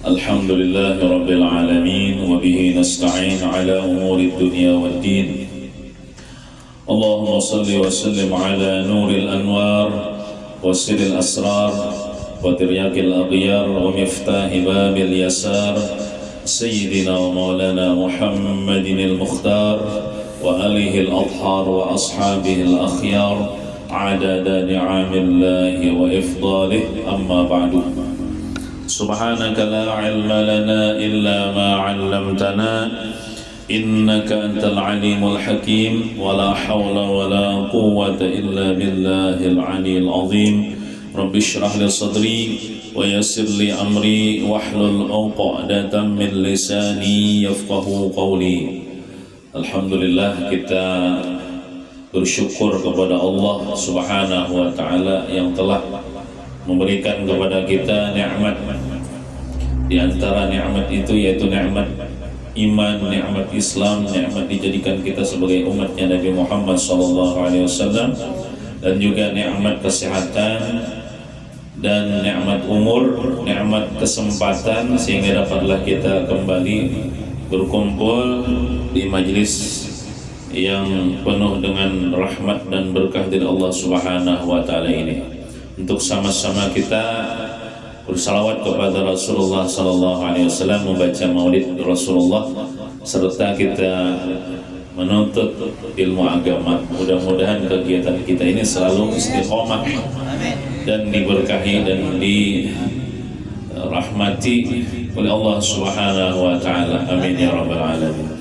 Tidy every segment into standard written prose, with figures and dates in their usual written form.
الحمد لله رب العالمين وبه نستعين على أمور الدنيا والدين اللهم صل وسلم على نور الأنوار وسر الأسرار وترياق الأغيار ومفتاح باب اليسار سيدنا ومولانا محمد المختار وآله الأطهار وأصحابه الأخيار عدد نعم الله وإفضاله أما بعد سبحانك لا علم لنا إلا ما علمتنا إنك أنت العليم الحكيم ولا حول ولا قوة إلا بالله العلي العظيم رب اشرح لي صدري ويسر لي أمري واحلل عقدة من لساني يفقه قولي. Alhamdulillah, kita bersyukur kepada Allah Subhanahu wa Ta'ala yang telah memberikan kepada kita nikmat. Di antara nikmat itu yaitu nikmat iman, nikmat Islam, nikmat dijadikan kita sebagai umatnya Nabi Muhammad SAW, dan juga nikmat kesehatan dan nikmat umur, nikmat kesempatan sehingga dapatlah kita kembali berkumpul di majlis yang penuh dengan rahmat dan berkah dari Allah Subhanahu wa Ta'ala ini, untuk sama-sama kita bersalawat kepada Rasulullah sallallahu alaihi wasallam, membaca maulid Rasulullah, serta kita menuntut ilmu agama. Mudah-mudahan kegiatan kita ini selalu istiqomah dan diberkahi dan dirahmati oleh Allah Subhanahu wa Ta'ala. Amin ya rabbal alamin.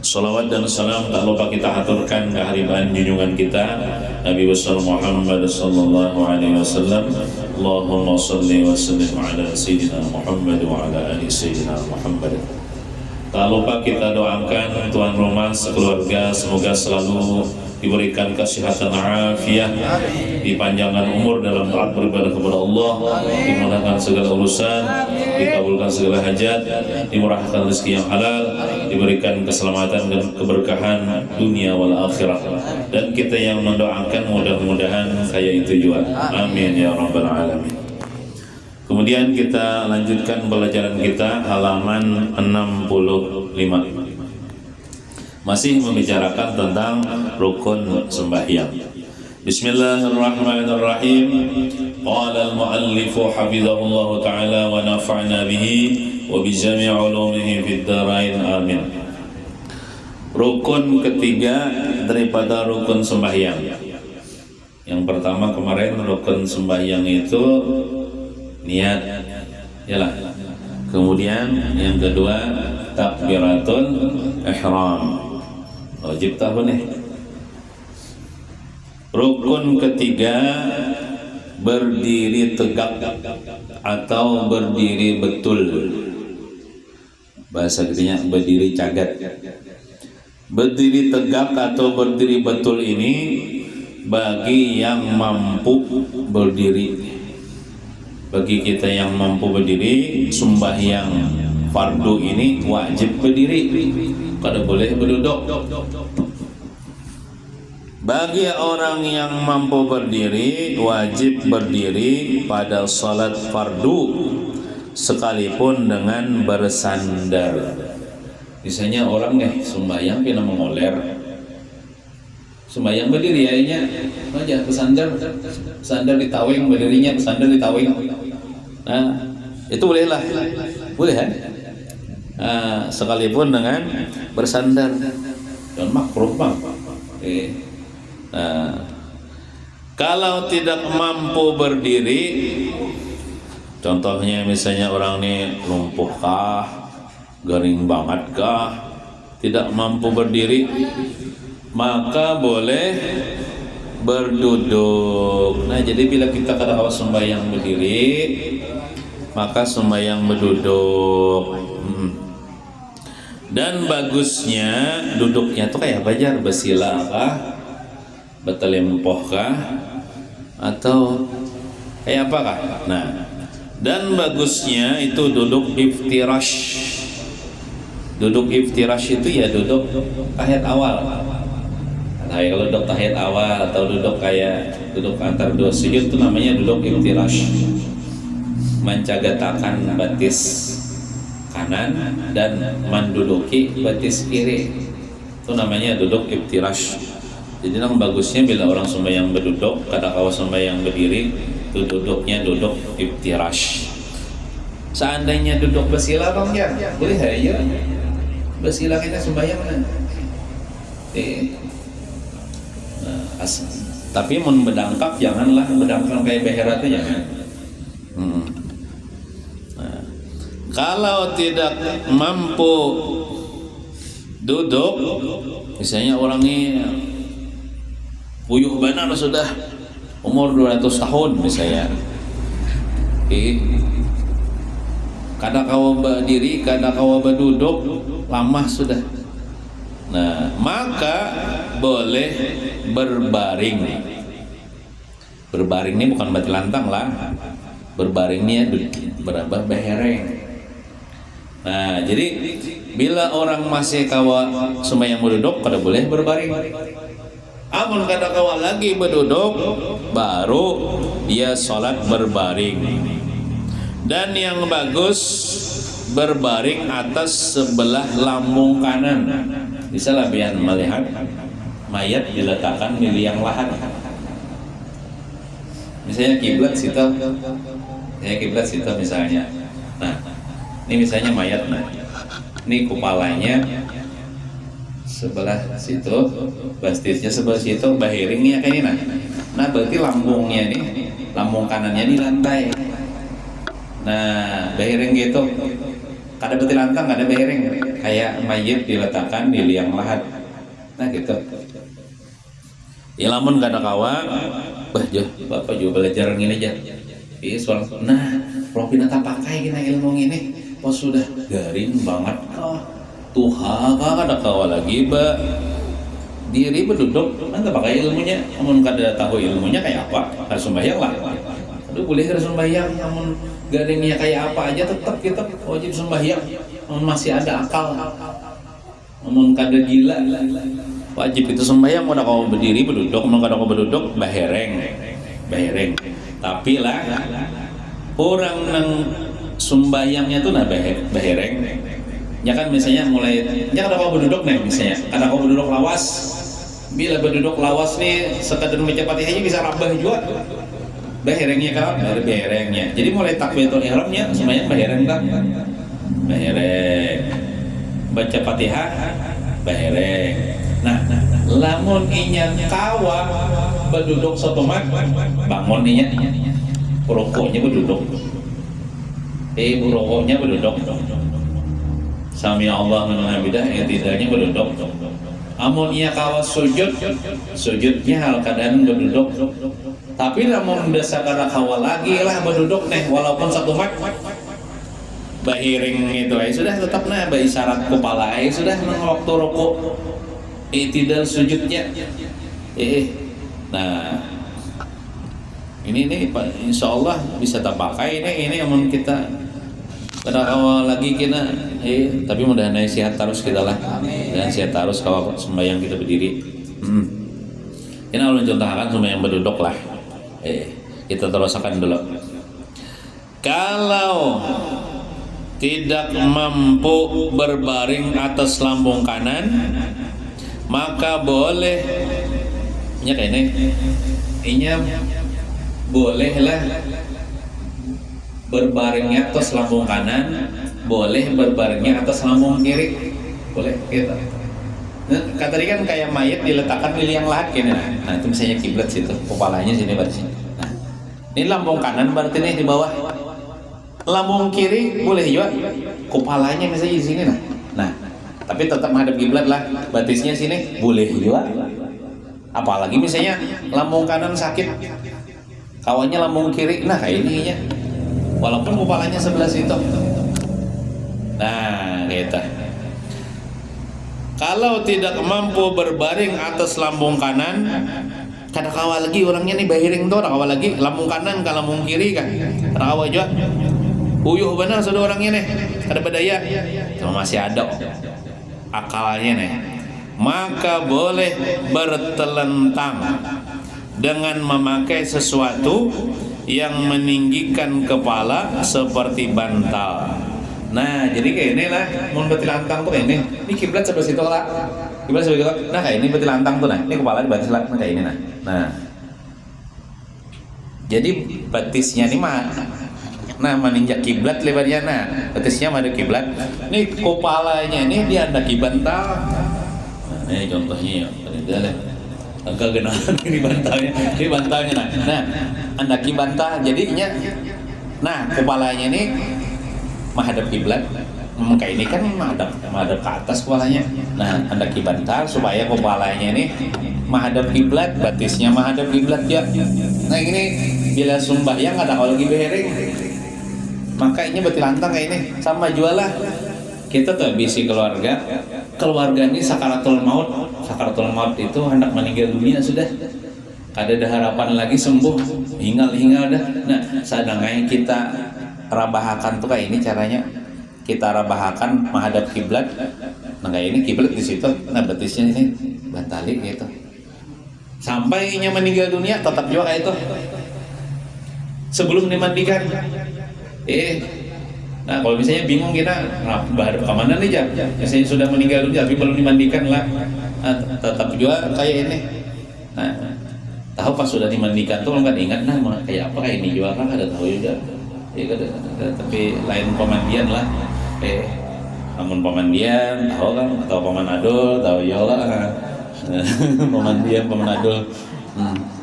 Salawat dan salam tak lupa kita haturkan kehadiran junjungan kita Nabi besar Muhammad sallallahu alaihi wasallam. Allahumma salli wa sallim ala sayyidina Muhammad wa ala ali sayyidina Muhammad. Tak lupa kita doakan tuan rumah sekeluarga semoga selalu diberikan kesehatan afiat, dipanjangkan umur dalam taat beribadah kepada Allah, dimudahkan segala urusan, dikabulkan segala hajat, dimurahkan rezeki yang halal, diberikan keselamatan dan keberkahan dunia wal akhirah. Dan kita yang mendoakan mudah-mudahan kaya itu juga. Amin ya rabbal alamin. Kemudian kita lanjutkan pelajaran kita halaman 65. Masih membicarakan tentang rukun sembahyang. Bismillahirrahmanirrahim. Qala al-muallif hafizahullah ta'ala wa nafa'na bihi wa bi jami' ulumihi fid dharain amin. Rukun ketiga daripada rukun sembahyang. Yang pertama kemarin rukun sembahyang itu niat, yalah. Kemudian yang kedua takbiratul ihram. Wajib tahu nih. Rukun ketiga berdiri tegak atau berdiri betul. Bahasa kitanya berdiri cagat. Berdiri tegak atau berdiri betul ini bagi yang mampu berdiri. Bagi kita yang mampu berdiri, sembahyang fardu ini wajib berdiri, kada boleh berduduk. Bagi orang yang mampu berdiri, wajib berdiri pada salat fardu sekalipun dengan bersandar. Misalnya orang nih sembahyang pina mengoler, sembahyang berdiri aja bersandar, bersandar di tawing, berdirinya bersandar di tawing. Nah, itu bolehlah, boleh kan? Sekalipun dengan bersandar, dan makruh bang. Kalau tidak mampu berdiri, contohnya misalnya orang ini lumpuh kah, garing banget kah, tidak mampu berdiri, maka boleh berduduk. Nah, jadi bila kita kada awas sembahyang berdiri, maka sembahyang berduduk. Dan bagusnya duduknya tuh kayak bajar, bersila kah, betelempoh kah, atau kayak apa kah? Nah, dan bagusnya itu duduk iftirash. Duduk iftirash itu ya duduk tahiyat awal. Nah, kalau duduk tahiyat awal atau duduk kayak duduk antar dua sujud itu namanya duduk iftirash. Mencagatakan batis kanan dan menduduki betis kiri. Itu namanya duduk iftirash. Jadi yang bagusnya bila orang sembahyang berduduk, kadang-kala sembahyang berdiri, itu duduknya duduk iftirash. Seandainya duduk bersila bang ya, boleh ya? Bersila kita sembahyang mana? Tapi mun berdangkap janganlah, berdangkap kayak behera itu jangan. Kalau tidak mampu duduk, misalnya orang ini puyuh benar sudah umur 200 tahun misalnya, kada kawa berdiri, kada kawa berduduk, lama sudah. Nah, maka boleh berbaring. Berbaring ini bukan batu lantang lah. Berbaringnya behereng. Nah, jadi bila orang masih kawa sembahyang berduduk, kada boleh berbaring. Amun kada kawa lagi berduduk, baru dia sholat berbaring. Dan yang bagus berbaring atas sebelah lambung kanan. Bisa lah biar melihat mayat diletakkan di liang lahat. Misalnya kiblat situ, misalnya. Nah, ini misalnya mayat, nah, ini kepalanya sebelah situ, bastisnya sebelah situ, bahiringnya kayak ini. Nah, berarti lambungnya nih, lambung kanannya di lantai. Nah, bahiring gitu, kada beti lantang, kada bahiring, kayak mayat diletakkan di liang lahat. Nah gitu. Ya lamun kada kawa, bapak juga belajar gini aja. Iya soal, nah, kalau pinata pakai gini ilmu ini, pas sudah garing banget kah? Tuha kah kada kawa lagi diri berduduk, anda pakai ilmunya, namun kada tahu ilmunya kayak apa, harus sembahyang lah. Aduh boleh harus sembahyang, namun garingnya kayak apa aja tetap kita wajib sembahyang, namun masih ada akal, namun kada gila, wajib itu sembahyang. Mau kau berdiri berduduk, mau kada kau berduduk bahereng. Tapi lah orang nang sembahyangnya tuh nah bahereng. Ya kan misalnya mulai, ya kada kau berduduk nih misalnya, kada kau berduduk lawas. Bila berduduk lawas nih sekadar baca Fatihahnya bisa rabah juga. Baherengnya kan, dari baherengnya. Jadi mulai takbiratul ihramnya semuanya bahereng kan? Bahereng. Baca Fatihah bahereng. Nah, lamun inya kawa berduduk sotomat bangun inya. Rokoknya berduduk. Rokoknya berduduk. Sami Allah liman hamidah, tidaknya berduduk. Amun ia kawa sujudnya hal keadaan berduduk. Tapi namun desa kada kawa lagi lah berduduk nih, walaupun satu mat bahiring itu sudah tetap nah isyarat kepala sudah nang waktu rukuk tidak sujudnya. Nah ini insya Allah bisa terpakai ini amun kita kada kawa lagi kita tapi mudah-mudahan sehat terus kita lah, dan sehat terus kalau sembahyang kita berdiri. Ini ulun contohkan sembahyang berduduk lah. Kita teruskan dulu. Kalau tidak mampu berbaring atas lambung kanan, maka boleh bolehlah berbaringnya atas lambung kanan, boleh berbaringnya atas lambung kiri, boleh gitu. Nah, tadi kan kayak mayat diletakkan di liang lahat gini. Nah, itu misalnya kiblat situ, kepalanya sini berarti. Nah, ini lambung kanan berarti nih di bawah. Lambung kiri boleh juga, kepalanya misalnya di sini nah. Tapi tetap menghadap kiblat lah, batisnya sini boleh juga. Apalagi misalnya lambung kanan sakit, kawannya lambung kiri, nah kayak ininya. Walaupun kepalanya sebelah situ. Nah, gitu. Kalau tidak mampu berbaring atas lambung kanan, kada kawa lagi orangnya nih bahiring tuh, kada kawa lagi lambung kanan ke lambung kiri kan, kada kawa juga. Uyuh benar sudah orangnya nih, kada berdaya, cuma masih ada akalnya nih. Maka boleh bertelentang dengan memakai sesuatu yang meninggikan kepala seperti bantal. Nah, jadi kayak ini lah, mun beti lantang tuh kayak ini. Ini kiblat sebelah situ lah. Kiblat sebelah situ. Nah, kayak ini beti lantang tuh nah. Ini kepala di batis lah, nah, kayak ini nah. Nah. Jadi batisnya ini mah nah meninjak kiblat lebarnya nah. Batisnya madep kiblat. Ini kepalanya ini dia ada kibantal. Nah, ini contohnya ya. Ini lah. Agak genahan ini bantalnya. Ini bantalnya nah. Nah, anda kibantal jadinya nah, kepalanya ini menghadap kiblat. Kayak ini kan menghadap ke atas kepalanya. Nah, anda kibantal supaya kepalanya ini menghadap kiblat, batisnya menghadap kiblat ya. Nah, ini bila sembahyang ada kalau lagi behereng. Maka ini beti lantang kayak ini sama jualah. Kita tuh bisi keluarga ini sakaratul maut. Sakaratul maut itu hendak meninggal dunia sudah. Kada ada harapan lagi sembuh, hingal dah. Nah, sadangnya kita rabahakan tuh kayak ini caranya. Kita rabahakan menghadap kiblat. Nah, kayak ini kiblat di situ. Nah, batisnya ini bantali gitu. Sampai nya meninggal dunia tetap juga kayak itu. Sebelum dimandikan. Nah, kalau misalnya bingung kita menghadap ke mana nih, Jam? Misalnya sudah meninggal dunia tapi belum dimandikan lah. Nah, tetap juga kayak ini. Nah, tahu pas sudah dimandikan tuh kan ingat nah kayak apa kayak ini juga kan ada tahu juga. Ya, tapi lain pemandian lah. Namun pemandian tahu kan atau pemanadol tahu ya lah. Pemandian pemanadol.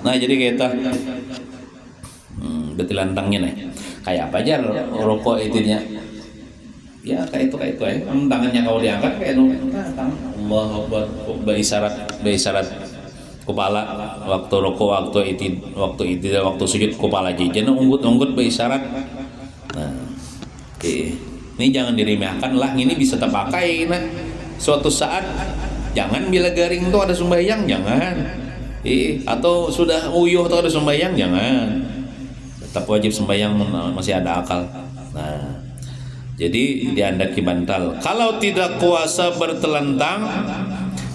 Nah, jadi kita betul lantangnya nih. Kayak apa aja rokok itunya. Ya kayak itu ya. Tangannya kalau diangkat kayak tangan Allahu Akbar berisyarat kepala waktu rokok waktu sujud kepala jijen unggut berisyarat. Nah, ini jangan diremehkan lah, ini bisa terpakai nah. Suatu saat jangan bila garing tuh ada sembahyang jangan. Atau sudah uyuh tuh ada sembahyang jangan. Tetap wajib sembahyang masih ada akal. Nah, jadi diandaki bantal. Kalau tidak kuasa bertelentang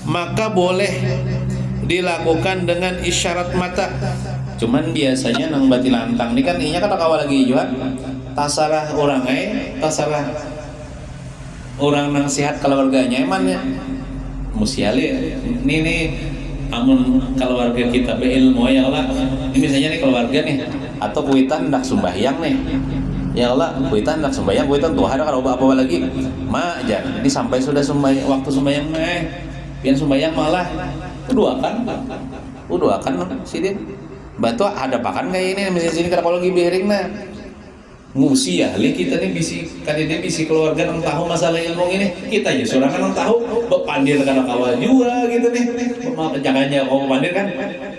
maka boleh dilakukan dengan isyarat mata. Cuman biasanya nang bati lantang ini kan inya kan awal lagi juga tasarah orang nang sehat keluarganya emannya musiali ini amun keluarga kita beilmu ya Allah. Ini misalnya nih keluarga nih atau kuitan hendak sembahyang nih. Ya Allah, kuitan hendak sembahyang, kuitan tuh ada kalau apa lagi. Jangan. Ini sampai sudah waktu sembahyang pian sembahyang malah uduakan sidin. Batu ada pakan kayak ini misalnya sini kalau lagi bering nah. Ngusi ya, kita nih bisi keluarga nang tahu masalah ilmu ini. Kita aja sorangan nang tahu bepandir kana kawal juga gitu nih. Jangannya kau pandir kan.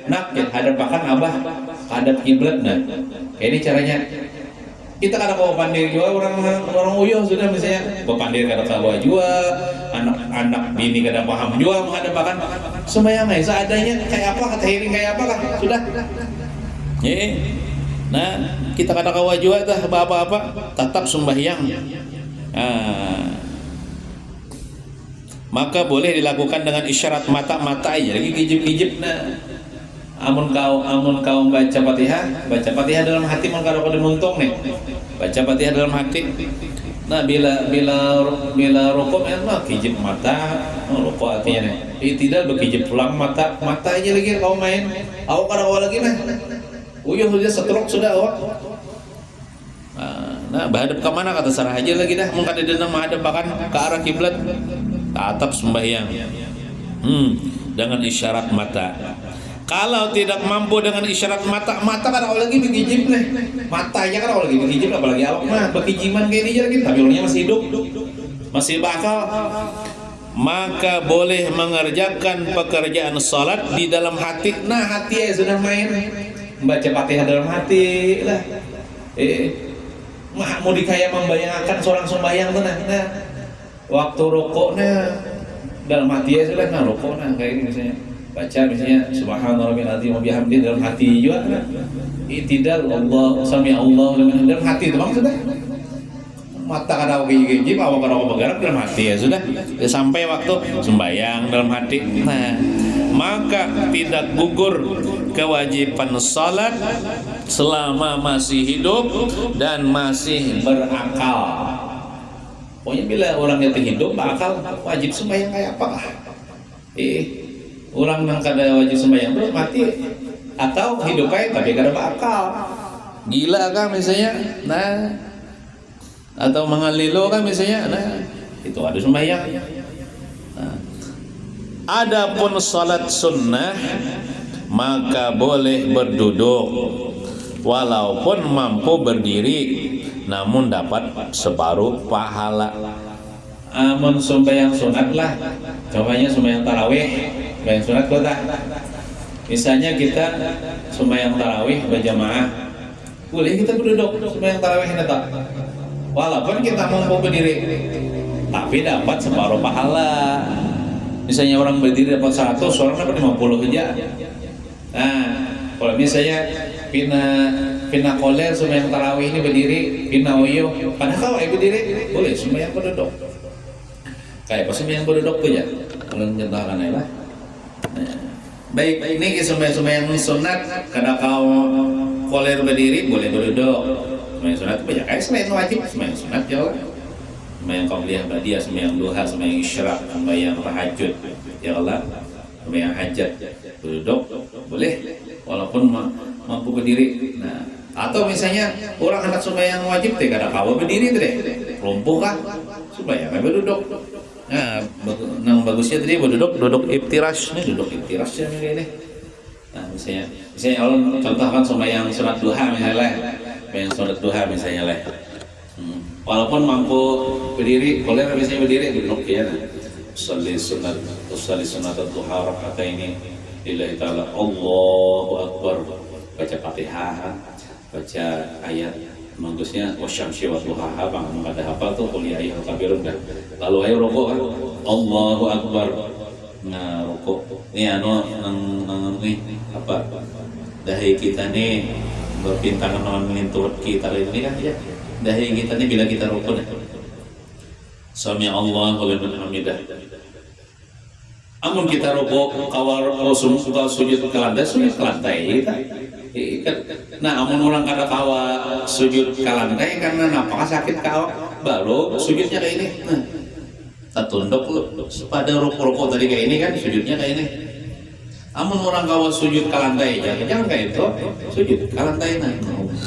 Nak ya hadapakan abah hadap kiblat nah. Kayak ini caranya. Kita kada kau pandir juga orang uyuh sudah misalnya bepandir kana kawal juga, anak bini kada paham juga menghadapakan sembahyang seadanya kayak apa kata hiring kayak apa kah sudah. Nah, kita kata kawa juga dah apa-apa tetap sembahyang. Maka boleh dilakukan dengan isyarat mata aja lagi kijib-kijib nah. Amun kau baca Fatihah dalam hati mun kada kau muntung nih. Baca Fatihah dalam hati. Nah, bila rukuk mah kijib mata, rukuk artinya nih. Tidak berkijib pulang mata aja lagi kau main. Awak kada kau lagi nah. Uyuh sudah setruk sudah awak. Nah, bahadap ke mana kata sarah aja lagi dah. Mun kada dina menghadap ke arah kiblat. Tatap sembahyang. Dengan isyarat mata. Kalau tidak mampu dengan isyarat mata kada lagi berkijib nih. Matanya kada lagi berkijib apalagi awak mah berkijiman kayak ini lagi. Tapi orangnya masih hidup. Masih bakal. Maka boleh mengerjakan pekerjaan salat di dalam hati. Nah, hati ya sudah main. Baca Fatihah dalam hati lah. Mau dikaya membayangkan seorang sembahyang tuh nah. Waktu rukuknya dalam hati ya sudah nah rukuknya kayak ini misalnya. Baca misalnya subhanallahil azim wa bihamdihi dalam hati juga nah. Itidal Allah sami Allah dalam hati itu maksudnya. Mata kada gigi awak kada bergerak dalam hati ya sudah. Ya, sampai waktu sembahyang dalam hati. Nah, maka tidak gugur kewajiban salat selama masih hidup dan masih berakal. Pokoknya bila orang yang hidup bakal wajib sembahyang kayak apa? Orang yang kada wajib sembahyang tuh mati atau hidup aja tapi kada bakal. Gila kan misalnya, nah atau mengalilo kan misalnya, nah itu ada sembahyang. Nah, adapun salat sunnah maka boleh berduduk walaupun mampu berdiri namun dapat separuh pahala. Amun sembahyang sunat lah, contohnya sembahyang tarawih, sembahyang sunat kota. Misalnya kita sembahyang tarawih berjamaah, boleh kita berduduk sembahyang tarawih neta, walaupun kita mampu berdiri, tapi dapat separuh pahala. Misalnya orang berdiri dapat 100, orang dapat 50 aja. Nah, kalau misalnya pina koler sembahyang tarawih ini berdiri, pina oyo, padahal kalau berdiri boleh sembahyang berduduk. Kayak pas sembahyang berduduk tuh ya, kalau mencontohkan lah. Nah, baik ini sembahyang sunat, karena kau koler berdiri boleh berduduk. Sembahyang sunat banyak kayak selain wajib, sembahyang sunat ya Allah. Sembahyang qabliyah ba'diyah, sembahyang duha, sembahyang isyraq, sembahyang tahajud ya Allah, sembahyang hajat berduduk boleh walaupun mampu berdiri. Nah, atau misalnya orang hendak sembahyang wajib teh kada kawa berdiri teh, lumpuh kah? Sembahyang berduduk. Nah, yang bagusnya tadi duduk iftirash nih, duduk iftirash ya kayak ini. Nah, misalnya Allah contohkan sembahyang sunat duha misalnya, sembahyang sunat duha misalnya lah. Walaupun mampu berdiri, boleh misalnya berdiri duduk ya. Usalli sunat duha raka'ataini lillahi ta'ala. Allahu akbar. Baca Fatihah, baca ayat bagusnya wasyamsi wa duhaha, bang kada hafal tuh qul ya ayyuhal kafirun kan. Lalu ayo rukuk kan. Allahu akbar. Nah, rukuk. Ini nang apa? Dahi kita nih berpintangan lawan menyentuh kita ini kan ya. Dahi kita nih bila kita rukuk dah. Sami Allahu liman hamidah. Amun kita rukuk kawal sujud ke lantai, sujud ke lantai kan. Nah, amun orang kada kawa sujud ke lantai karena napakah sakit kawa, baru sujudnya kayak ini. Nah, tunduk pada rukuk tadi kayak ini kan, sujudnya kayak ini. Amun orang kawa sujud ke lantai, jangan kayak itu, sujud ke lantai.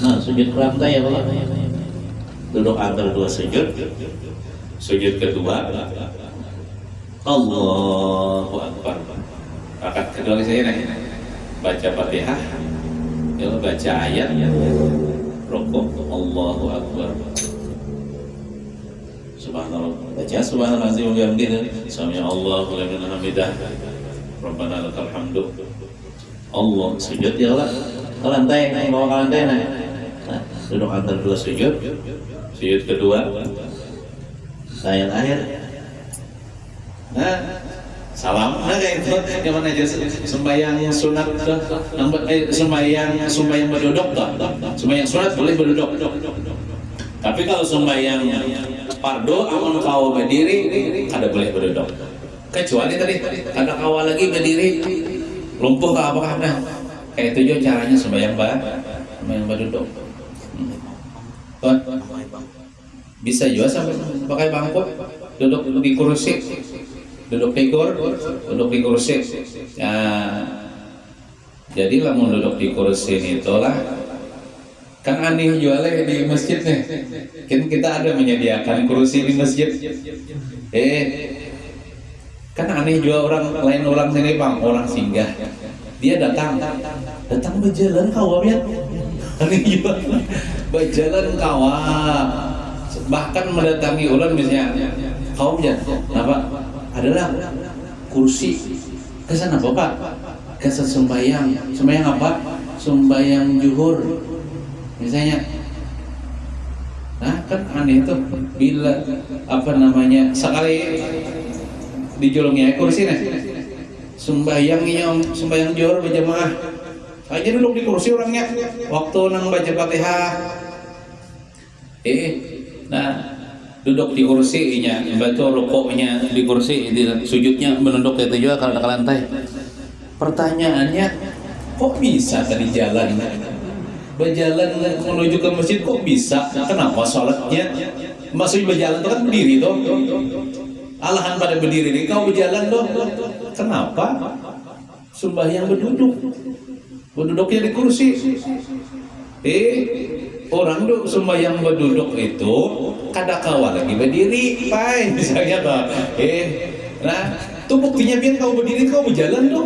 Nah, sujud ke lantai ya Allah. Duduk antara dua sujud. Sujud kedua, Allahu Akbar. Rakaat kedua saya nih, baca Fatihah, ya baca ayat, rukuk, Allahu Akbar. Subhanallah, baca subhanallazim wa bihamdihi, sami Allahu liman hamidah, Rabbana lakal hamdu. Allah sujud ya Allah, ke lantai, bawa ke lantai nah. Duduk antara dua sujud. Sujud kedua, ayat akhir. Nah, salam. Nah kayak itu yang mana aja sembahyang sunat tuh, sembahyang berduduk tuh. Sembahyang sunat boleh berduduk. Tapi kalau sembahyang fardu amun kau berdiri kada boleh berduduk. Kecuali tadi kada kau lagi berdiri lumpuh ke apa nah. Kayak itu juga caranya sembahyang berduduk. Bisa juga sampai pakai bangku, duduk di kursi, duduk di kursi. Ya, jadi lamun duduk di kursi itulah kan aneh jualnya di masjid nih. Kan kita ada menyediakan kursi di masjid. Kan aneh juga lain orang sini bang, orang singgah. Dia datang berjalan kawamnya. Aneh juga berjalan kawam. Bahkan mendatangi ulan misalnya kaumnya apa adalah kursi kesan apa pak kesan sembahyang apa sembahyang zuhur misalnya. Nah kan aneh tuh bila apa namanya sekali dijolongnya kursi nih sembahyang zuhur berjamaah aja duduk di kursi orangnya waktu nang baca Fatihah nah duduk di kursinya, baca rukuknya di kursi, sujudnya menunduk itu juga kalau ke lantai. Pertanyaannya, kok bisa tadi berjalan menuju ke masjid kok bisa? Kenapa sholatnya Maksudnya berjalan itu kan berdiri toh. Alahan pada berdiri ini kau berjalan toh. Kenapa? Sembahyang berduduk. Berduduknya di kursi. Orang tuh sembahyang berduduk itu kadakawa lagi berdiri, pai misalnya toh. Nah, itu buktinya biar kau berdiri kau berjalan tuh.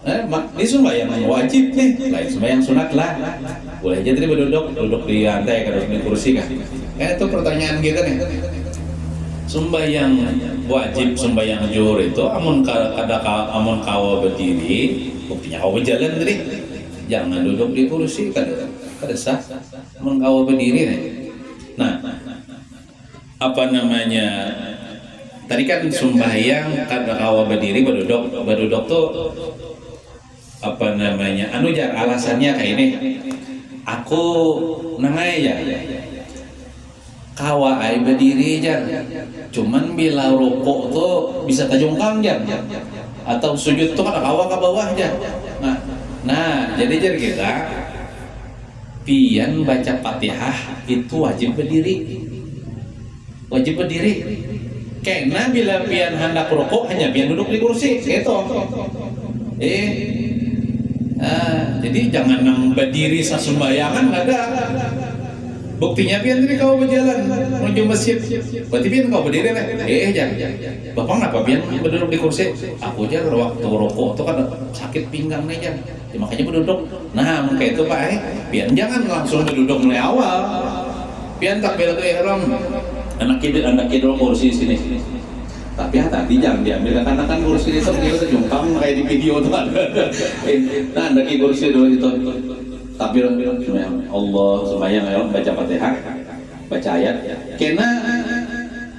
Ini sembahyang wajib nih, lain sembahyang sunat lah. Boleh aja tadi duduk di lantai kalau di kursi kan. Itu pertanyaan kita nih. Sembahyang wajib, sembahyang zuhur itu amun kau berdiri, buktinya kau berjalan tadi. Jangan duduk di kursi kada sah. Amun kau berdiri nih. Nah, apa namanya? Tadi kan sembahyang kada kau berdiri berduduk tuh apa namanya? Jar alasannya kayak ini. Aku nangai ya. Kawa ai berdiri jar. Cuman bila rukuk tuh bisa tajungkang jar. Atau sujud tuh kada kawa ke bawah jar. Nah, jadi jar kita pian baca Fatihah itu wajib berdiri. Wajib berdiri. Karena bila pian hendak rukuk hanya pian duduk di kursi, gitu. Jadi jangan berdiri sesembahyangan ada. Buktinya pian tadi kau berjalan menuju masjid. Berarti pian kau berdiri lah. Jangan. Bapak kenapa pian berduduk di kursi? Aku aja waktu rokok itu kan sakit pinggang nih Jan. Makanya berduduk. Nah, mungkin itu Pak. Pian jangan langsung berduduk mulai awal. Pian takbiratul ihram. Anak kidul kursi sini. Tapi hati-hati jangan diambil karena kan kursi itu kita jungkang kayak di video tuh ada. Nah, ada kursi dulu itu. Takbir Allah sembahyang baca Fatihah, baca ayat. Karena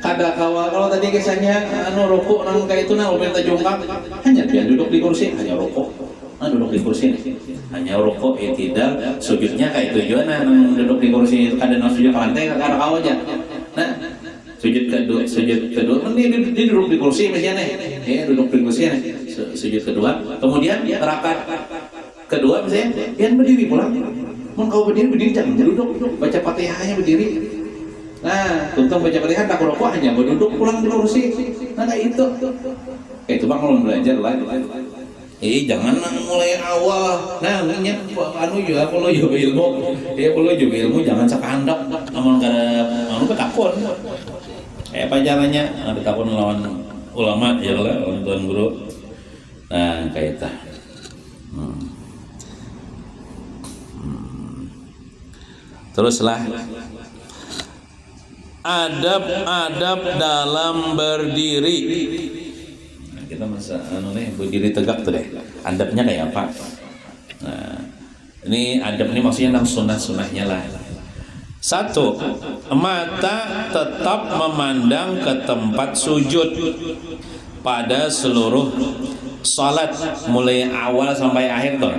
kada kalau tadi kesannya rukuk nang kayak itu nang minta jungkang hanya dia duduk di kursi, hanya rukuk. Duduk di kursi hanya rukuk tidak sujudnya kayak tujuan nang duduk di kursi itu kada nang sujud ke lantai kada kau aja. Nah, sujud kedua ini duduk di kursi misalnya nih, duduk di kursi nih, sujud kedua, kemudian rakaat kedua misalnya, pian berdiri pulang, mau kau berdiri jangan duduk, baca Fatihahnya berdiri. Nah, untung baca Fatihah tak rokok hanya berduduk pulang di kursi. Nah, itu bang kalau belajar lah. Jangan mulai awal. Nah, ini juga kalau juga ilmu, jangan sekandak, namun kada ketakun. Apa caranya? Ada takun lawan ulama ya lah, lawan tuan guru. Nah, kayak itu. Teruslah adab dalam berdiri. Nah, kita masa berdiri tegak tuh deh. Adabnya kayak apa? Nah, ini adab ini maksudnya nang sunnah-sunnahnya lah. 1. Mata tetap memandang ke tempat sujud pada seluruh salat mulai awal sampai akhir tuh.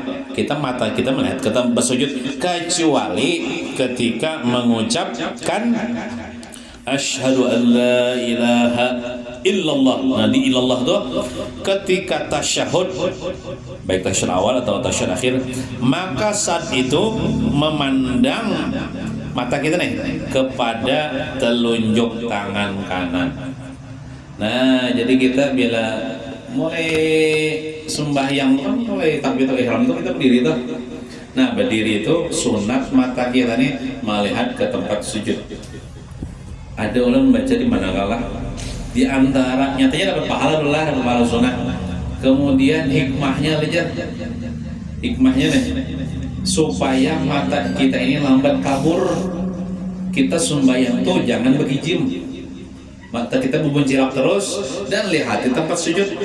Mata kita melihat ke tempat sujud kecuali ketika mengucapkan asyhadu an la ilaha illallah. Nah, di illallah tuh ketika tasyahud, baik tasyahud awal atau tasyahud akhir, maka saat itu memandang mata kita nih kepada telunjuk tangan kanan. Nah, jadi kita bila mulai sembahyang kan mulai takbiratul ihram itu kita berdiri tuh. Nah, berdiri itu sunat mata kita nih melihat ke tempat sujud. Ada orang membaca di mana kalah di antara nyatanya dapat pahala sunat. Kemudian hikmahnya nih supaya mata kita ini lambat kabur. Kita sembahyang tuh jangan berhijim. Mata kita berbuncilak terus dan lihat di tempat sujud.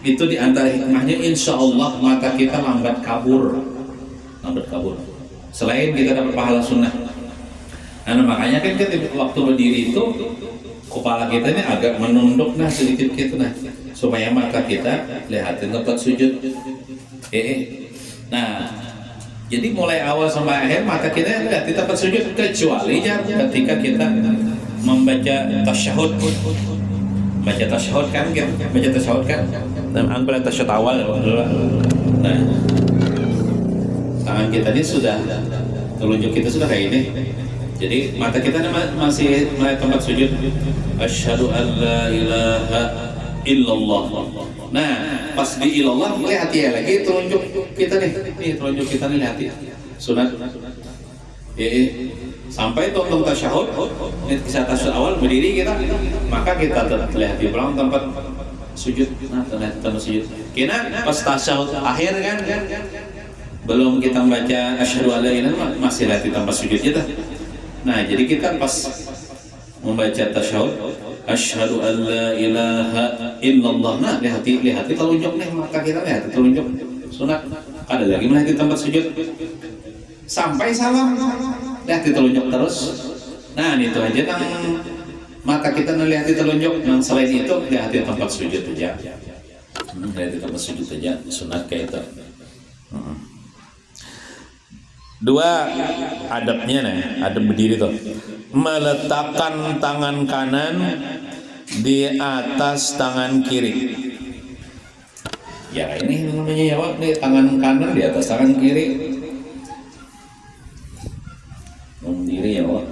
Itu di antara hikmahnya, insya Allah mata kita lambat kabur. Selain kita dapat pahala sunnah. Nah, makanya kan waktu berdiri itu kepala kita ini agak menunduk sedikit gitu supaya mata kita lihatin tempat sujud. Nah, jadi mulai awal sampai akhir mata kita lihat di tempat sujud kecuali ketika kita membaca tasyahud. Baca tasyahud kan dan pada tasyahud awal. Nah, tangan kita ini sudah telunjuk kita sudah kayak ini. Jadi mata kita masih melihat tempat sujud. Asyhadu an la ilaha illallah. Nah, pas di ilallah lihat ya lagi telunjuk kita nih. Nih telunjuk kita nih lihat ya. Sunat. Sampai tonton tasyahud, ini kisah tasyahud awal berdiri kita, maka kita lihat di belakang tempat sujud. Nah, terlihat tempat sujud. Kena pas tasyahud akhir kan, belum kita membaca asyhadu alla ilaha illallah masih lihat di tempat sujud kita. Nah, jadi kita pas membaca tasyahud asyhadu alla ilaha illallah. Nah, lihat telunjuk nih mata kita, lihat telunjuk sunat. Ada lagi melihat di tempat sujud. Sampai salam lihat telunjuk terus. Nah, itu aja nang mata kita melihat telunjuk. Nang selain itu lihat di tempat sujud aja. Lihat di tempat sujud aja sunat kayak itu. Dua adabnya nih, adab berdiri tuh. Meletakkan tangan kanan di atas tangan kiri. Ya ini namanya ya Pak, nih tangan kanan di atas tangan kiri. Berdiri ya Pak.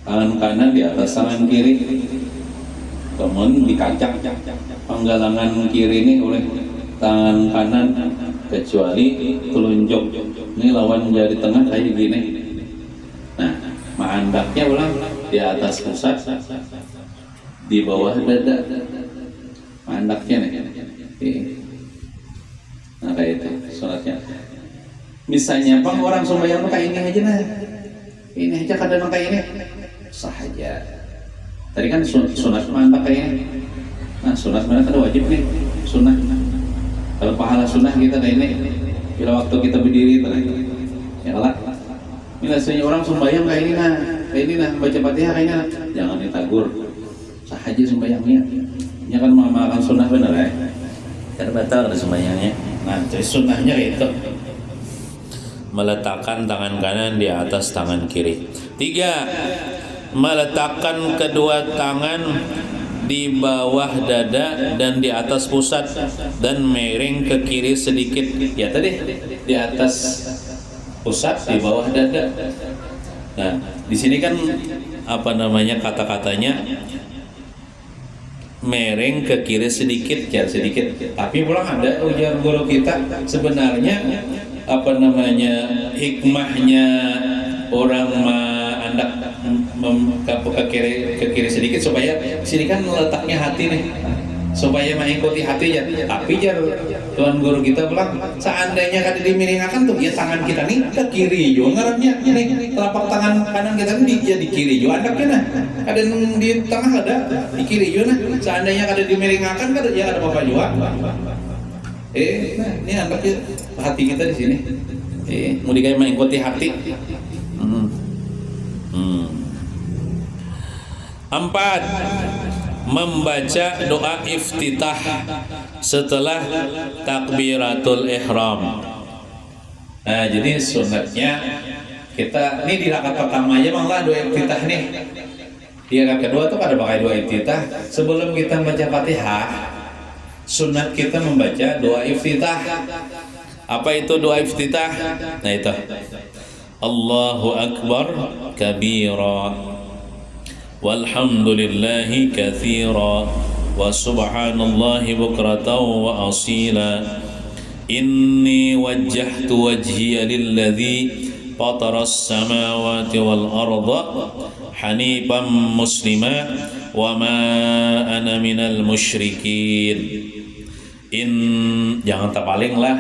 Tangan kanan di atas tangan kiri. Kemudian dikacak penggalangan kiri ini oleh tangan kanan kecuali telunjuk. Ini lawan jari tengah kayak gini. Nah, mandaknya ulang di atas pusat, di bawah dada. Mandaknya nih. Nah kayak itu sholatnya. Misalnya bang orang sembahyang kayak ini aja nah. Ini aja kadang kayak ini. Sah aja. Tadi kan sunat mandak kayak ini. Nah sunat mandak ada wajib nih. Sunat. Kalau pahala sunnah kita kayak ini, bila waktu kita berdiri ya Allah. Misalnya orang sembahyang kayak ini nah, baca Fatihah kayak ini, jangan ditagur. Sah aja sembahyangnya. Ini kan mengamalkan sunnah bener ya. Karena batal ada sembahyangnya. Nah, jadi sunnahnya itu meletakkan tangan kanan di atas tangan kiri. 3. Meletakkan kedua tangan di bawah dada dan di atas pusat dan miring ke kiri sedikit. Ya tadi di atas pusat, di bawah dada. Nah, di sini kan apa namanya kata-katanya miring ke kiri sedikit, ya sedikit. Tapi pulang ada ujar guru kita sebenarnya apa namanya hikmahnya orang hendak ke kiri sedikit supaya sini kan letaknya hati nih supaya mengikuti hatinya. Tapi jar Tuhan guru kita bilang seandainya kada dimiringkan tuh ya tangan kita nih ke kiri jo ngarannya ini telapak tangan kanan kita nih ya di kiri jo andaknya nah ada di tengah ada di kiri jo nah seandainya kada dimiringkan kada ya ada apa juga nah ini andaknya hati kita di sini mau dikaya mengikuti hati. 4. Membaca doa iftitah setelah takbiratul ihram. Nah, jadi sunatnya kita ini di rakaat pertama aja malah doa iftitah nih. Di rakaat kedua tuh pada pakai doa iftitah. Sebelum kita membaca Fatihah, sunat kita membaca doa iftitah. Apa itu doa iftitah? Nah itu. Allahu Akbar kabira. Walhamdulillahi katsira wa subhanallahi bukratan wa asila. Inni wajjahtu wajhiya lilladzi fataras samawati wal arda hanifan muslima wa ma ana minal musyrikin. Jangan terpaling lah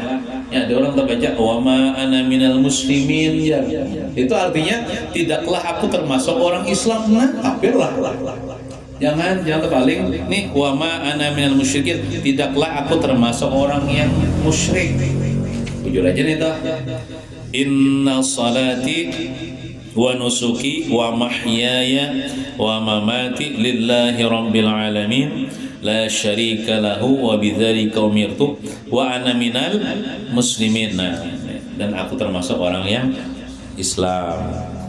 ya, ada orang terbaca wa ma ana minal muslimin ya. Itu artinya tidaklah aku termasuk orang Islam. Nah, kafir lah. Jangan terpaling. Nih wa ma ana minal musyrikin, tidaklah aku termasuk orang yang musyrik. Jujur aja nih toh. Inna salati wa nusuki wa mahyaya wa mamati lillahi rabbil alamin la syarika lahu wa bidzalika umirtu wa ana minal muslimin. Nah, dan aku termasuk orang yang Islam.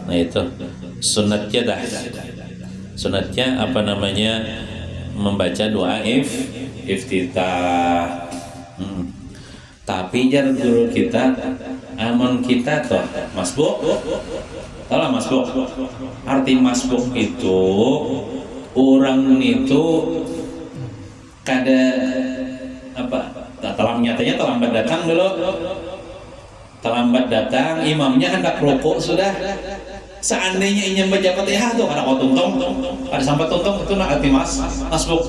Nah itu sunatnya dah. Sunatnya apa namanya membaca doa iftitah. Tapi jar guru kita aman kita toh Mas Bu Tahu masbuk? Arti masbuk itu orang itu kada apa? Nyatanya terlambat datang dulu. Terlambat datang, imamnya hendak rukuk sudah. Seandainya ingin baca Fatihah tuh ada tuntung, ada sampai tuntung itu nak arti masbuk.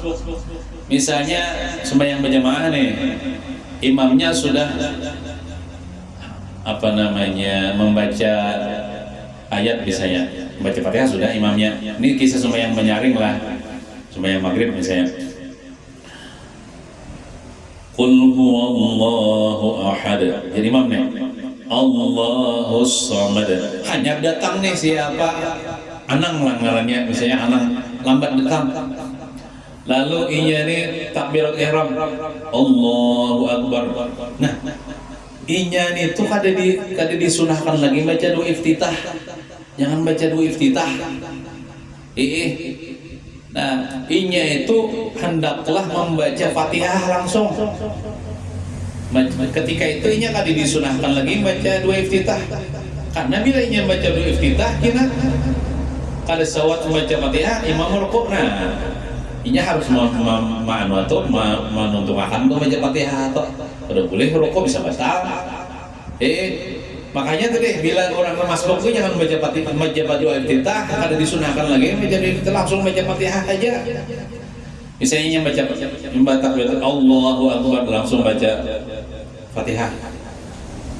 Misalnya sembahyang berjamaah nih, imamnya sudah membaca ayat misalnya, membaca Fatihah sudah imamnya. Ini kisah sembahyang menyaring lah, sembahyang maghrib misalnya. Qul huwallahu ahad. Jadi imam nih, Allahus samad. Hanya datang nih siapa? Anang lah ngarannya, misalnya Anang lambat datang. Lalu iya nih takbirat ihram, Allahu akbar. Nah, inya nih tuh kada disunahkan lagi baca doa iftitah. Jangan baca doa iftitah. Nah, inya itu hendaklah membaca Fatihah langsung. Ketika itu inya kada disunahkan lagi baca doa iftitah. Karena bila inya baca doa iftitah, kena kada sawat membaca Fatihah, imam rukuk. Nah, inya harus menuntungakan baca Fatihah atau udah boleh rukuk bisa batal. Makanya tadi bila orang masbuk itu jangan baca doa iftitah, kada disunahkan lagi baca doa iftitah, langsung baca Fatihah aja. Misalnya baca takbir Allahu akbar langsung baca Fatihah.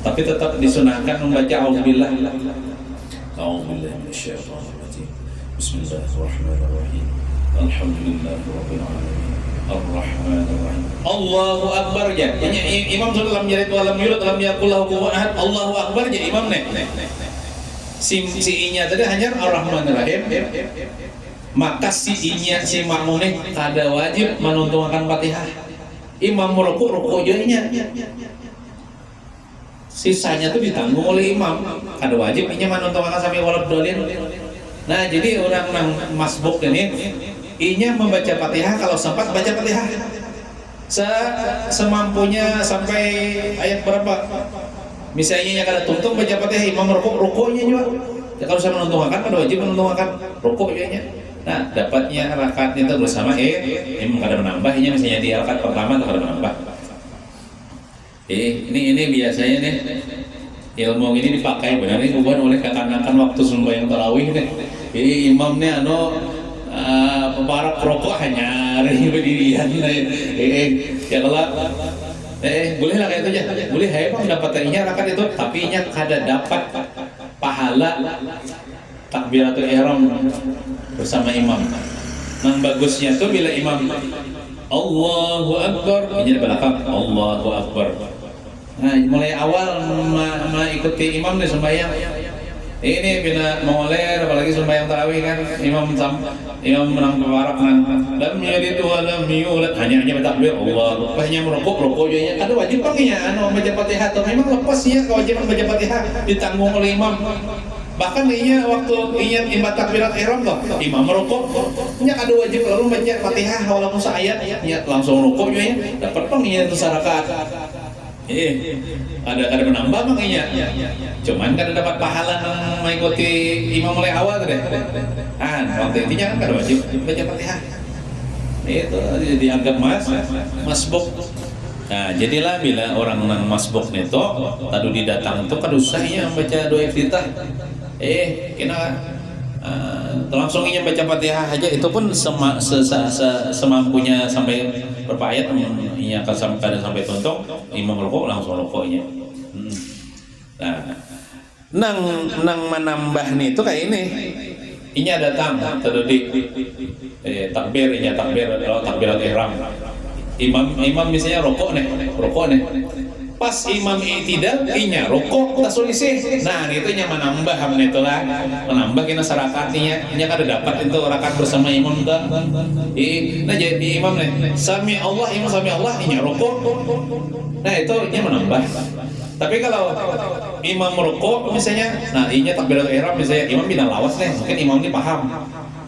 Tapi tetap disunahkan membaca auzubillah. A'udzubillahi minasyaitonir rajim. Bismillahirrahmanirrahim. Alhamdulillahirabbil alamin. Ar-Rahmanir-Rahim. Allahu akbar ya. Imam sudah lam yalid wa lam yulad wa lam yakul lahu kufuwan ahad. Allahu akbar ya imam nih. Si-nya tadi hanya Ar-Rahmanir-Rahim. Maka si makmum nih kada wajib menuntunkan Fatihah. Imam rukuk jadinya. Sisanya tuh ditanggung oleh imam. Kada wajib inya menuntunkan sampai waladhdallin. Nah, jadi orang yang masbuk ini inya membaca Fatihah kalau sempat baca Fatihah semampunya sampai ayat berapa. Misalnya kada tuntung baca Fatihah, imam rukuknya juga. Ya, kalau saya menuntungan kada wajib menuntungan rukuknya. Nah, dapatnya rakaat itu bersama imam kada menambahnya, misalnya di rakaat pertama kada menambah. Ini biasanya nih ilmu ini dipakai benar nih bukan oleh kekanakan waktu sembahyang tarawih nih. Jadi imam nih para perokok hanya berdirian ya kalau boleh lah kayak itu aja, boleh emang dapat tadinya rakaat itu, tapi nya kada dapat pahala takbiratul ihram bersama imam. Nah, bagusnya tuh bila imam Allahu akbar, ini di belakang Allahu akbar. Nah, mulai awal ikuti imam nih sembahyang. Ini bila mengoler, apalagi sembahyang tarawih kan, imam menang kebarak kan, lam yalid wa lam yulad, hanya bertakbir Allah, hanya merukuk aja. Ada wajib panggilnya, baca Fatihah atau memang lepas ya kewajiban baca Fatihah ditanggung oleh imam. Bahkan inya waktu imam takbirat ihram tuh, imam merukuk, nya ada wajib lalu baca Fatihah walaupun seayat, ya langsung rukuk aja, dapat panggilnya itu sarakat. Ada menambah makanya. Cuman kan dapat pahala mengikuti imam mulai awal deh. Waktu intinya kan kada wajib baca Fatihah. Itu dianggap masbuk. Nah, jadilah bila orang masbuk itu tadi didatang itu kada usahnya baca doa iftitah. Langsung ingin baca Fatihah aja, itu pun semampunya sampai berapa ayat ini akan sampai tuntung, imam rukuk langsung rukuknya. Nah, nang menambah nih itu kayak ini. Inya datang tadi takbir atau takbirat ihram. Imam misalnya rukuk nih. Pas imam i'tidal inya rukuk tasulisi. Nah, itu nya menambah itulah. Menambah kena sarakatnya. Nya kada dapat itu rakaat bersama imam dah. Nah, jadi imam nih sami Allah inya rukuk. Nah, itu nya menambah. Tapi kalau imam rukuk misalnya, nah inya takbiratul ihram misalnya imam bina lawas nih, mungkin imam ini paham.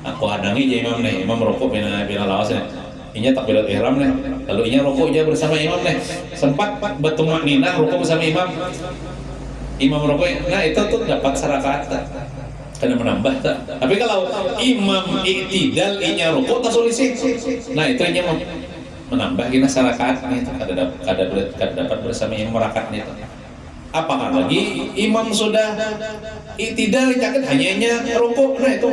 Aku hadangi aja imam nih, imam rukuk bina lawas nih. Inya takbiratul ihram nih, lalu inya rukuk aja bersama imam nih. Sempat bertumakninah rukuk bersama imam rukuk. Nah, itu tuh dapat sarakaat. karena menambah tak. Tapi kalau imam i'tidal inya rukuk tak solusi. Nah itu inya menambah gina sarakaat nih kada dapat bersama yang merakat nih. Apakah lagi imam sudah i'tidal caket hanya rukuk, nah itu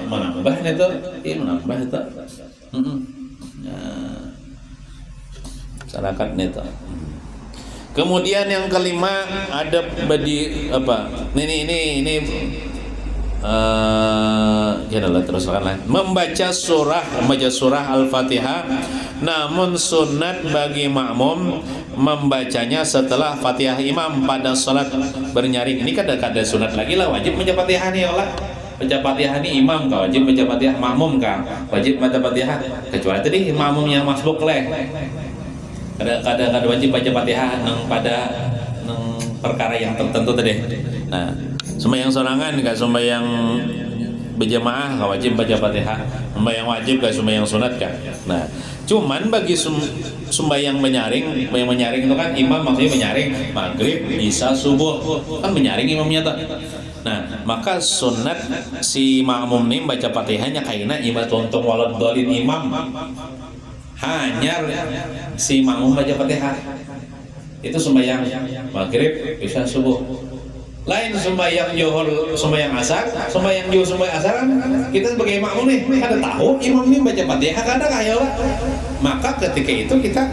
menambah nih tuh, menambah itu. Nah, sarakaat nih tuh. Kemudian yang kelima ada badi apa? Ini teruskan membaca surah Al-Fatihah, namun sunat bagi makmum membacanya setelah Fatihah imam pada salat bernyaring. Ini kada sunat lagi lah, wajib baca Fatihah nih Allah. Baca Fatihah nih imam kah wajib baca Fatihah, makmum kah wajib baca Fatihah, kecuali tadi makmum yang masbuk leh. Kada wajib baca Fatihah pada perkara yang tertentu tadi. Nah, sembahyang sorangan enggak sembahyang berjamaah enggak wajib baca Fatihah. Sembahyang wajib enggak sembahyang sunat kan. Nah, cuman bagi sembahyang menyaring itu kan imam maksudnya menyaring maghrib, isya, subuh. Kan menyaring imamnya tuh. Nah, maka sunat si makmum nih baca Fatihahnya kaina imam tonton walad dolin imam. Hanya si makmum baca Fatihah. Itu sembahyang maghrib, isya, subuh. Lain sembahyang zuhur, sembahyang asar, sembahyang zuhur, sembahyang asar kan kita sebagai makmum nih kada tahu imam ini baca Fatihah kada kaya lah. Maka ketika itu kita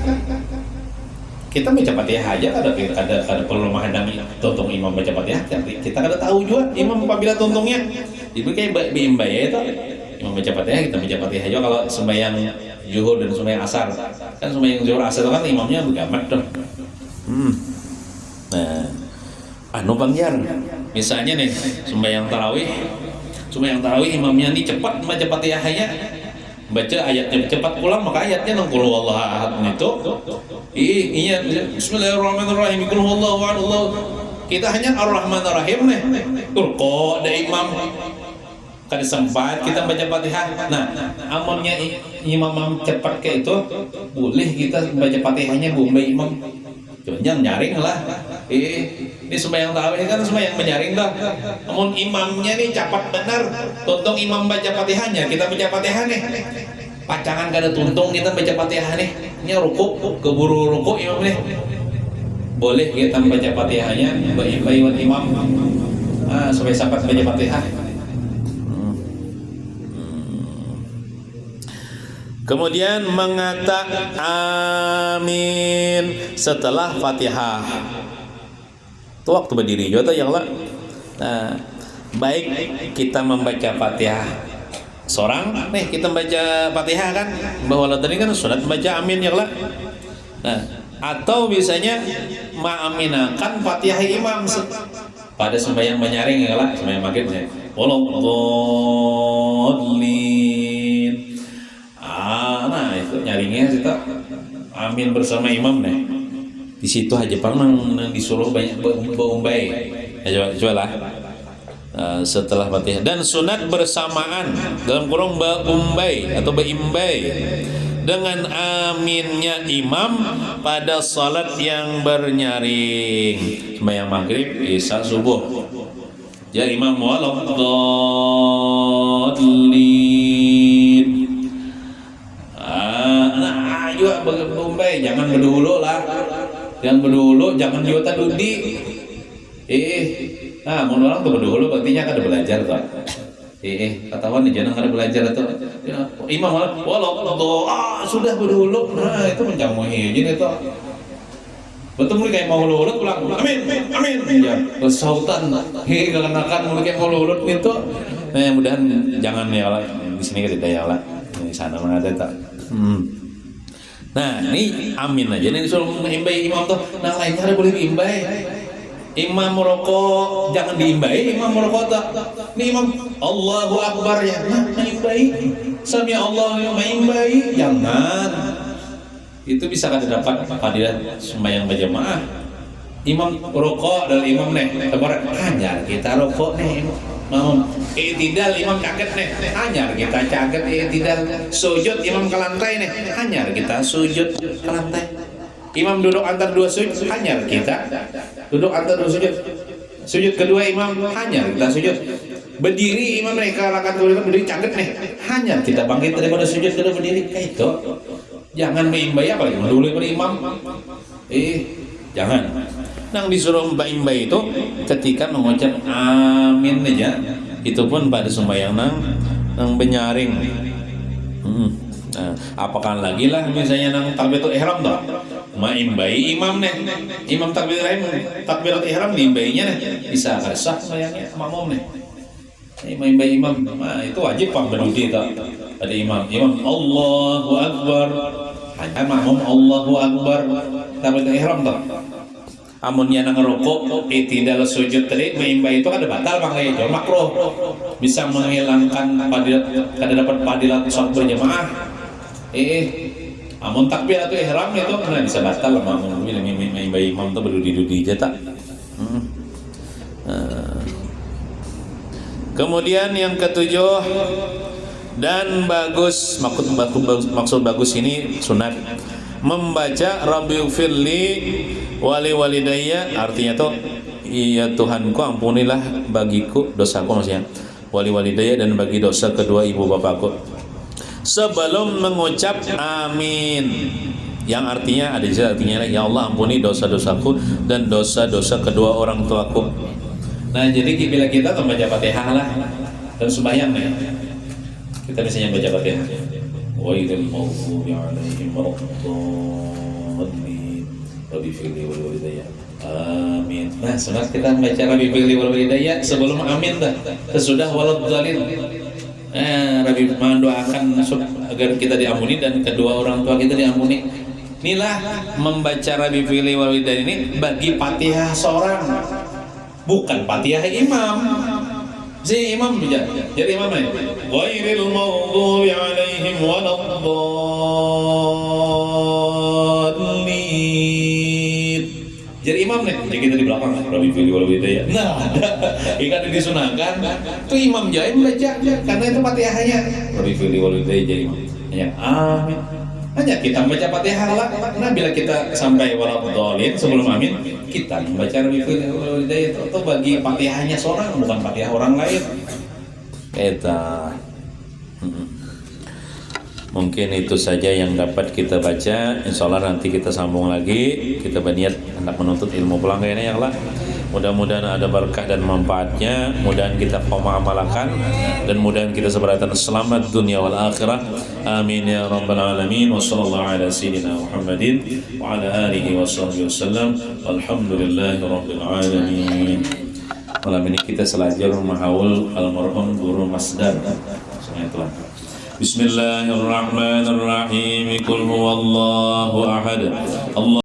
baca Fatihah aja kada perlu menghadang tuntung imam baca Fatihah. Kita kada tahu juga imam apabila tuntungnya. Itu kayak bimbaya itu. Imam baca Fatihah, kita baca Fatihah aja kalau sembahyang zuhur dan sembahyang asar. Kan sembahyang zuhur asar itu kan imamnya begamat tuh. Nah, Bangjar. Misalnya nih, sembahyang tarawih imamnya nih cepat baca Fatihahnya. Baca ayatnya cepat pulang maka ayatnya nang qul huwallahu ahad itu. Iya bismillahirrahmanirrahim qul huwallahu ahad. Kita hanya ar-rahmanir rahim nih. Turko da imam kada sempat kita baca Fatihah. Nah, amunnya imam cepat kayak itu boleh kita baca Fatihahnya bumbay imam. Jangan nyaring lah. Ini sembahyang tarawih kan sembahyang menyaring dah. Namun imamnya nih cepat benar. Tuntung imam baca Fatihahnya, kita baca Fatihah nih. Pacangan kada tuntung kita baca Fatihah nih. Ini rukuk, keburu rukuk imam nih. Boleh kita baca Fatihahnya, bayi imam. Supaya sahabat baca Fatihah. Kemudian mengata amin setelah Fatihah. Itu waktu berdiri juga yang lah. Nah, baik kita membaca Fatihah seorang, nih kita baca Fatihah kan, bahwa tadi kan sunat baca amin yang lah. Nah, atau biasanya mengaminakan Fatihah imam pada sembahyang menyaring ya lah, sembahyang maghrib ya. Walladhdallin. Nah itu nyaringnya kita amin bersama imam nih. Di situ aja pernah disuruh banyak berumbai. Coba lah. Setelah Fatihah dan sunat bersamaan dalam kurung berumbai atau berimbai dengan aminnya imam pada salat yang bernyaring sembahyang maghrib, isya, subuh. Ya imam walladhdallin. Juga berumbai, jangan berdulu lah. Jangan berdulu, jangan juga dudi. Mun orang tuh berdulu berarti kada belajar tuh. Katakan nih jangan kada belajar tuh. Imam walau sudah berdulu. Nah, itu menjamuhi jadi tuh. Betul mulai kayak mau lurut pulang. Amin. Ya, bersautan. Kenakan mulai kayak mau lurut gitu. Nah, mudahan jangan ya Allah. Di sini kita ya Allah. Di sana mana ada tak. Nah, ini amin aja nih disuruh imbai imam tuh. Nah, lainnya ada boleh diimbai. Imam merokok jangan diimbai, imam merokok tak. Ini imam Allahu Akbar ya. Nah, imbai. Sami Allah imbai. Jangan. Itu bisa kada dapat fadilah sembahyang berjamaah. Imam rokok dan imam nih, tabarak hanya kita rokok nih. Mau i'tidal imam kaget nih, hanya kita kaget i'tidal. Sujud imam ke lantai nih, hanya kita sujud ke lantai. Imam duduk antar dua sujud, hanya kita duduk antar dua sujud. Sujud kedua imam, hanya kita sujud. berdiri imam mereka rakaat kedua berdiri caget nih, hanya kita bangkit daripada sujud kedua berdiri kayak itu. Jangan mengimbai apa lagi dulu pada imam. Jangan. Nang disuruh imbai itu ketika mengucap amin aja, itu pun pada sembahyang nang benyaring. Nah, apakan lagi lah misalnya nang takbiratul ihram toh. Maimbai imam nih. Imam takbiratul ihram diimbainya nih. Bisa sah sayangnya makmum nih. Maimbai imam. Nah, itu wajib Pak berdiri tak. Ada imam Allahu Akbar. Hanya makmum Allahu Akbar. Takbiratul ihram toh. Amunnya nang rukuk tidak sujud tadi maimbai itu ada batal Bang itu makruh. Bisa menghilangkan padilat kada dapat padilat salat berjamaah. Amun takbiratul ihram itu kan bisa batal makmum maimbai imam itu berdiri aja tak. Kemudian yang ketujuh dan bagus maksud bagus ini sunat membaca Rabbighfirli wali walidayya, artinya tuh ya Tuhanku ampunilah bagiku dosaku maksudnya wali walidayya dan bagi dosa kedua ibu bapakku sebelum mengucap amin, yang artinya ada juga artinya ya Allah ampuni dosa-dosaku dan dosa-dosa kedua orang tuaku. Nah jadi bila kita membaca Fatihah lah dan sembahyang nih kita misalnya baca Fatihah ghairil maghdubi 'alaihim waladdallin Rabbighfirli wal walidayya amin. Nah sunat kita membaca Rabbighfirli wal walidayya sebelum amin dah, sesudah waladdallin Rabbi mendoakan agar kita diampuni dan kedua orang tua kita diampuni. Inilah membaca Rabbighfirli wal walidayya ini bagi Fatihah seorang, bukan Fatihah imam. Si imam jadi imam ini ghairil maghdubi 'alaihim waladdallin. Jadi imam nih, jadi kita di belakang Rabbighfirli wal walidayya. Nah, ada ikan disunahkan itu imam jaya membaca karena itu Fatihahnya Rabbighfirli wal walidayya jadi imam. Ya, amin. Hanya kita membaca Fatihah lah. Nah, bila kita sampai waladdallin sebelum amin, kita membaca Rabbighfirli wal walidayya itu bagi Fatihahnya seorang, bukan Fatihah orang lain. Eta. Mungkin itu saja yang dapat kita baca. Insya Allah nanti kita sambung lagi. Kita berniat hendak menuntut ilmu pulang kayaknya ya Allah. Mudah-mudahan ada berkah dan manfaatnya. Mudahan kita mengamalkan dan mudahan kita seberatan selamat dunia wal akhirah. Amin ya rabbal alamin. Wassallallahu ala sayyidina Muhammadin wa ala alihi washabbihi wasallam. Alhamdulillahi rabbil alamin. Malam ini kita selajar mahaul almarhum guru Masdar. Semuanya telah. Bismillahirrahmanirrahim. Qul huwallahu ahad. Allah